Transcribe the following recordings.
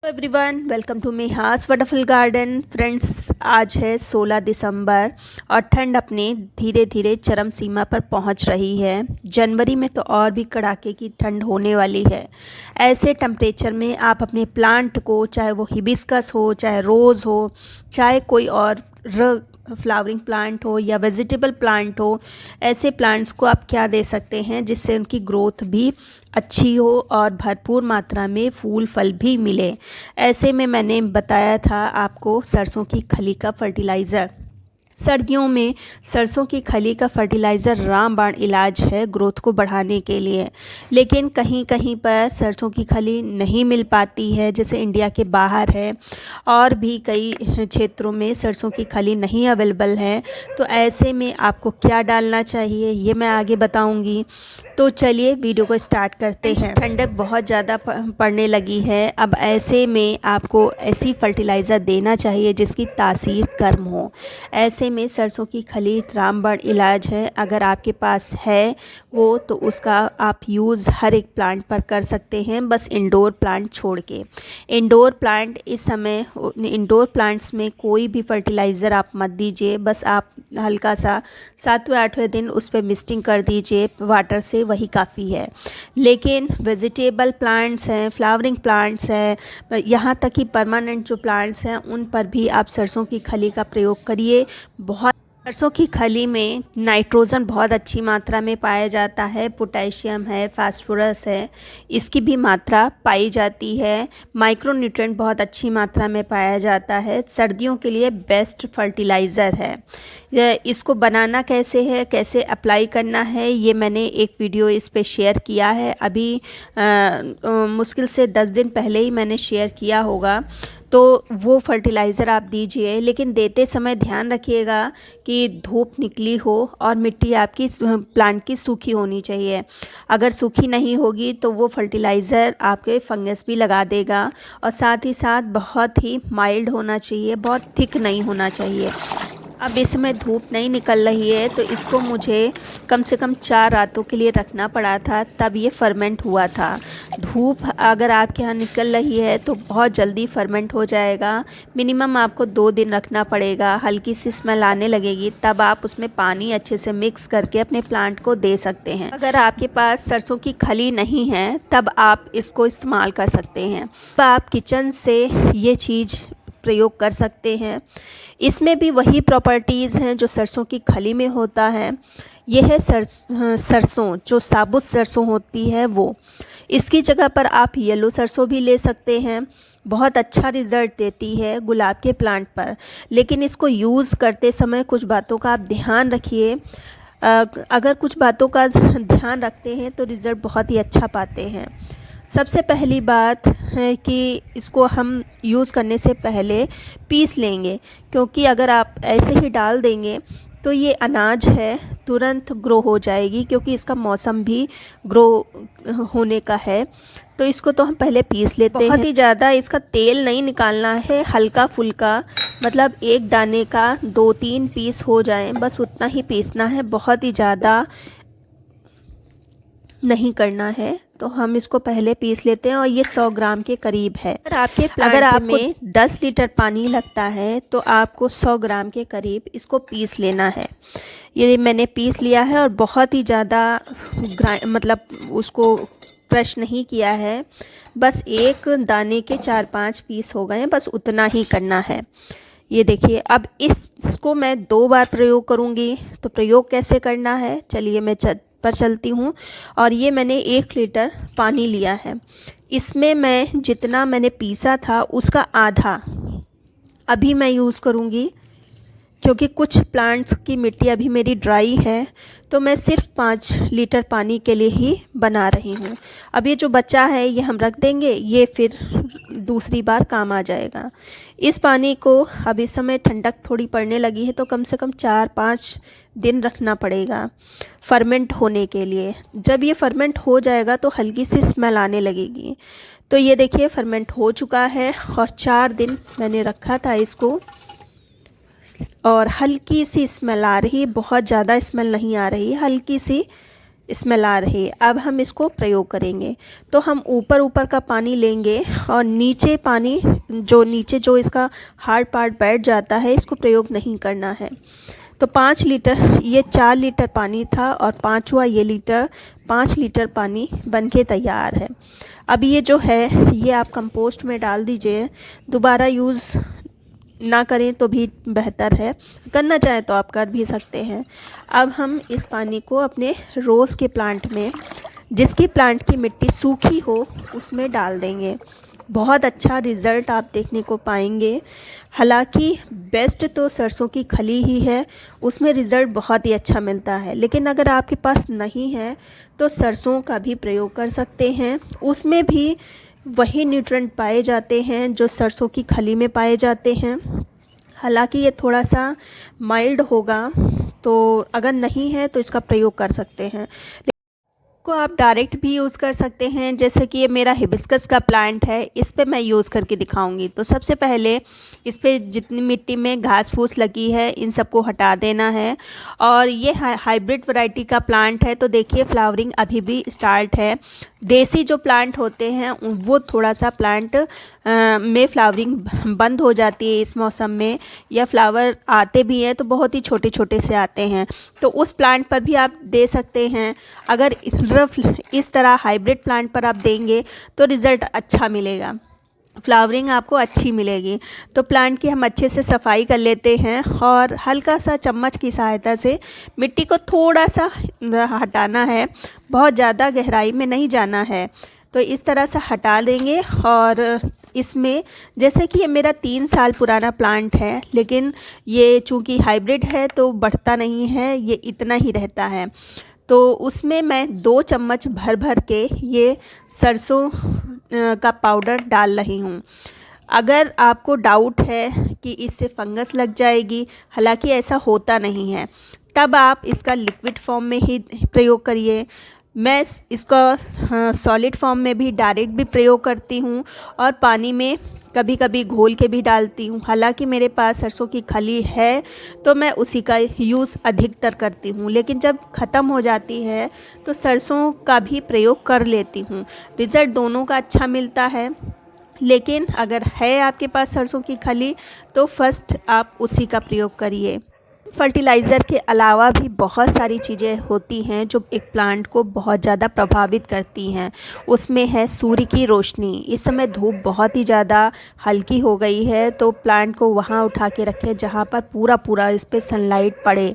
Everyone, welcome to Meha's wonderful garden. Friends, आज है 16 दिसंबर और ठंड अपने धीरे धीरे चरम सीमा पर पहुंच रही है। जनवरी में तो और भी कड़ाके की ठंड होने वाली है। ऐसे टेम्परेचर में आप अपने प्लांट को, चाहे वो हिबिस्कस हो, चाहे रोज़ हो, चाहे कोई और फ्लावरिंग प्लांट हो या वेजिटेबल प्लांट हो, ऐसे प्लांट्स को आप क्या दे सकते हैं जिससे उनकी ग्रोथ भी अच्छी हो और भरपूर मात्रा में फूल फल भी मिले। ऐसे में मैंने बताया था आपको सरसों की खली का फर्टिलाइज़र। सर्दियों में सरसों की खली का फर्टिलाइज़र रामबाण इलाज है ग्रोथ को बढ़ाने के लिए। लेकिन कहीं कहीं पर सरसों की खली नहीं मिल पाती है, जैसे इंडिया के बाहर है और भी कई क्षेत्रों में सरसों की खली नहीं अवेलेबल है। तो ऐसे में आपको क्या डालना चाहिए ये मैं आगे बताऊंगी। तो चलिए वीडियो को स्टार्ट करते हैं। ठंडक बहुत ज़्यादा पड़ने लगी है। अब ऐसे में आपको ऐसी फर्टिलाइज़र देना चाहिए जिसकी तासीर गर्म हो। ऐसे में सरसों की खली रामबाण इलाज है। अगर आपके पास है वो तो उसका आप यूज़ हर एक प्लांट पर कर सकते हैं, बस इंडोर प्लांट छोड़ के। इंडोर प्लांट इस समय इंडोर प्लांट्स में कोई भी फर्टिलाइज़र आप मत दीजिए। बस आप हल्का सा 7वें 8वें दिन उस पर मिस्टिंग कर दीजिए वाटर से, वही काफ़ी है। लेकिन वेजिटेबल प्लांट्स हैं, फ्लावरिंग प्लांट्स हैं, यहाँ तक कि परमानेंट जो प्लांट्स हैं उन पर भी आप सरसों की खली का प्रयोग करिए। बहुत सरसों की खली में नाइट्रोजन बहुत अच्छी मात्रा में पाया जाता है, पोटेशियम है, फास्फोरस है, इसकी भी मात्रा पाई जाती है। माइक्रोन्यूट्रिएंट बहुत अच्छी मात्रा में पाया जाता है। सर्दियों के लिए बेस्ट फर्टिलाइज़र है। इसको बनाना कैसे है, कैसे अप्लाई करना है, ये मैंने एक वीडियो इस पे शेयर किया है। अभी मुश्किल से 10 दिन पहले ही मैंने शेयर किया होगा। तो वो फर्टिलाइज़र आप दीजिए, लेकिन देते समय ध्यान रखिएगा कि धूप निकली हो और मिट्टी आपकी प्लांट की सूखी होनी चाहिए। अगर सूखी नहीं होगी तो वो फर्टिलाइज़र आपके फंगस भी लगा देगा। और साथ ही साथ बहुत ही माइल्ड होना चाहिए, बहुत थिक नहीं होना चाहिए। अब इसमें धूप नहीं निकल रही है तो इसको मुझे कम से कम 4 रातों के लिए रखना पड़ा था, तब ये फर्मेंट हुआ था। धूप अगर आपके यहाँ निकल रही है तो बहुत जल्दी फर्मेंट हो जाएगा। मिनिमम आपको 2 दिन रखना पड़ेगा। हल्की सी स्मेल आने लगेगी, तब आप उसमें पानी अच्छे से मिक्स करके अपने प्लांट को दे सकते हैं। अगर आपके पास सरसों की खली नहीं है तब आप इसको इस्तेमाल कर सकते हैं। तो आप किचन से ये चीज़ प्रयोग कर सकते हैं। इसमें भी वही प्रॉपर्टीज़ हैं जो सरसों की खली में होता है। यह है सरसों, जो साबुत सरसों होती है वो। इसकी जगह पर आप येलो सरसों भी ले सकते हैं, बहुत अच्छा रिज़ल्ट देती है गुलाब के प्लांट पर। लेकिन इसको यूज़ करते समय कुछ बातों का आप ध्यान रखिए। अगर कुछ बातों का ध्यान रखते हैं तो रिज़ल्ट बहुत ही अच्छा पाते हैं। सबसे पहली बात है कि इसको हम यूज़ करने से पहले पीस लेंगे, क्योंकि अगर आप ऐसे ही डाल देंगे तो ये अनाज है तुरंत ग्रो हो जाएगी, क्योंकि इसका मौसम भी ग्रो होने का है। तो इसको तो हम पहले पीस लेते हैं। बहुत ही ज़्यादा इसका तेल नहीं निकालना है, हल्का फुल्का, मतलब एक दाने का 2-3 पीस हो जाएं, बस उतना ही पीसना है। बहुत ही ज़्यादा नहीं करना है। तो हम इसको पहले पीस लेते हैं और ये 100 ग्राम के करीब है। अगर आपको 10 लीटर पानी लगता है तो आपको 100 ग्राम के करीब इसको पीस लेना है। ये मैंने पीस लिया है और बहुत ही ज़्यादा मतलब उसको क्रश नहीं किया है। बस एक दाने के 4-5 पीस हो गए हैं, बस उतना ही करना है। ये देखिए, अब इसको मैं 2 बार प्रयोग करूँगी। तो प्रयोग कैसे करना है चलिए मैं पर चलती हूँ। और ये मैंने 1 लीटर पानी लिया है। इसमें मैं जितना मैंने पीसा था उसका आधा अभी मैं यूज़ करूँगी, क्योंकि कुछ प्लांट्स की मिट्टी अभी मेरी ड्राई है, तो मैं सिर्फ 5 लीटर पानी के लिए ही बना रही हूँ। अब ये जो बचा है ये हम रख देंगे, ये फिर दूसरी बार काम आ जाएगा। इस पानी को अब इस समय ठंडक थोड़ी पड़ने लगी है तो कम से कम 4-5 दिन रखना पड़ेगा फर्मेंट होने के लिए। जब ये फर्मेंट हो जाएगा तो हल्की सी स्मेल आने लगेगी। तो ये देखिए फर्मेंट हो चुका है और 4 दिन मैंने रखा था इसको, और हल्की सी स्मेल आ रही है, बहुत ज़्यादा स्मेल नहीं आ रही, हल्की सी स्मेल आ रही है। अब हम इसको प्रयोग करेंगे। तो हम ऊपर ऊपर का पानी लेंगे और नीचे पानी जो इसका हार्ड पार्ट बैठ जाता है, इसको प्रयोग नहीं करना है। तो 5 लीटर, ये 4 लीटर पानी था और पाँचवा ये लीटर, 5 लीटर पानी बनके तैयार है। अब ये जो है ये आप कंपोस्ट में डाल दीजिए। दोबारा यूज़ ना करें तो भी बेहतर है, करना चाहें तो आप कर भी सकते हैं। अब हम इस पानी को अपने रोज़ के प्लांट में, जिसकी प्लांट की मिट्टी सूखी हो, उसमें डाल देंगे। बहुत अच्छा रिज़ल्ट आप देखने को पाएंगे। हालांकि बेस्ट तो सरसों की खली ही है, उसमें रिज़ल्ट बहुत ही अच्छा मिलता है। लेकिन अगर आपके पास नहीं है तो सरसों का भी प्रयोग कर सकते हैं। उसमें भी वही न्यूट्रिएंट पाए जाते हैं जो सरसों की खली में पाए जाते हैं। हालांकि ये थोड़ा सा माइल्ड होगा, तो अगर नहीं है तो इसका प्रयोग कर सकते हैं। को आप डायरेक्ट भी यूज़ कर सकते हैं। जैसे कि ये मेरा हिबिस्कस का प्लांट है, इस पे मैं यूज़ करके दिखाऊंगी। तो सबसे पहले इस पे जितनी मिट्टी में घास फूस लगी है, इन सबको हटा देना है। और ये हाइब्रिड वैरायटी का प्लांट है, तो देखिए फ्लावरिंग अभी भी स्टार्ट है। देसी जो प्लांट होते हैं वो थोड़ा सा प्लांट में फ्लावरिंग बंद हो जाती है इस मौसम में, या फ्लावर आते भी हैं तो बहुत ही छोटे छोटे से आते हैं। तो उस प्लांट पर भी आप दे सकते हैं। अगर इस तरह हाइब्रिड प्लांट पर आप देंगे तो रिज़ल्ट अच्छा मिलेगा, फ्लावरिंग आपको अच्छी मिलेगी। तो प्लांट की हम अच्छे से सफाई कर लेते हैं और हल्का सा चम्मच की सहायता से मिट्टी को थोड़ा सा हटाना है, बहुत ज़्यादा गहराई में नहीं जाना है। तो इस तरह से हटा देंगे। और इसमें जैसे कि ये मेरा 3 साल पुराना प्लांट है, लेकिन ये चूँकि हाइब्रिड है तो बढ़ता नहीं है, ये इतना ही रहता है। तो उसमें मैं 2 चम्मच भर भर के ये सरसों का पाउडर डाल रही हूँ। अगर आपको डाउट है कि इससे फंगस लग जाएगी, हालांकि ऐसा होता नहीं है, तब आप इसका लिक्विड फॉर्म में ही प्रयोग करिए। मैं इसका सॉलिड फॉर्म में भी डायरेक्ट भी प्रयोग करती हूँ और पानी में कभी कभी घोल के भी डालती हूँ। हालांकि मेरे पास सरसों की खली है तो मैं उसी का यूज़ अधिकतर करती हूँ, लेकिन जब ख़त्म हो जाती है तो सरसों का भी प्रयोग कर लेती हूँ। रिज़ल्ट दोनों का अच्छा मिलता है। लेकिन अगर है आपके पास सरसों की खली तो फर्स्ट आप उसी का प्रयोग करिए। फर्टिलाइज़र के अलावा भी बहुत सारी चीज़ें होती हैं जो एक प्लांट को बहुत ज़्यादा प्रभावित करती हैं। उसमें है सूर्य की रोशनी। इस समय धूप बहुत ही ज़्यादा हल्की हो गई है, तो प्लांट को वहाँ उठा के रखें जहाँ पर पूरा इस पे सनलाइट पड़े।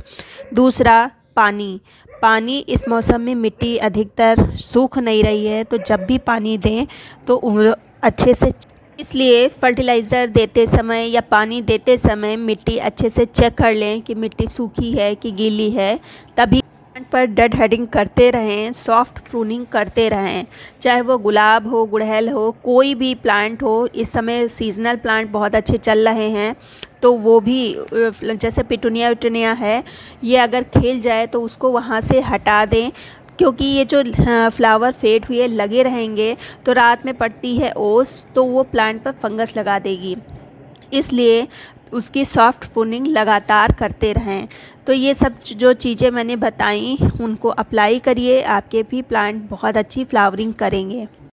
दूसरा पानी इस मौसम में मिट्टी अधिकतर सूख नहीं रही है, तो जब भी पानी दें तो अच्छे से, इसलिए फर्टिलाइज़र देते समय या पानी देते समय मिट्टी अच्छे से चेक कर लें कि मिट्टी सूखी है कि गीली है। तभी प्लांट पर डेड हेडिंग करते रहें, सॉफ्ट प्रूनिंग करते रहें। चाहे वो गुलाब हो, गुड़हल हो, कोई भी प्लांट हो। इस समय सीजनल प्लांट बहुत अच्छे चल रहे हैं, तो वो भी जैसे पिटूनिया है, ये अगर खिल जाए तो उसको वहाँ से हटा दें, क्योंकि ये जो फ्लावर फेड हुए लगे रहेंगे तो रात में पड़ती है ओस, तो वो प्लांट पर फंगस लगा देगी। इसलिए उसकी सॉफ्ट प्रूनिंग लगातार करते रहें। तो ये सब जो चीज़ें मैंने बताई उनको अप्लाई करिए, आपके भी प्लांट बहुत अच्छी फ्लावरिंग करेंगे।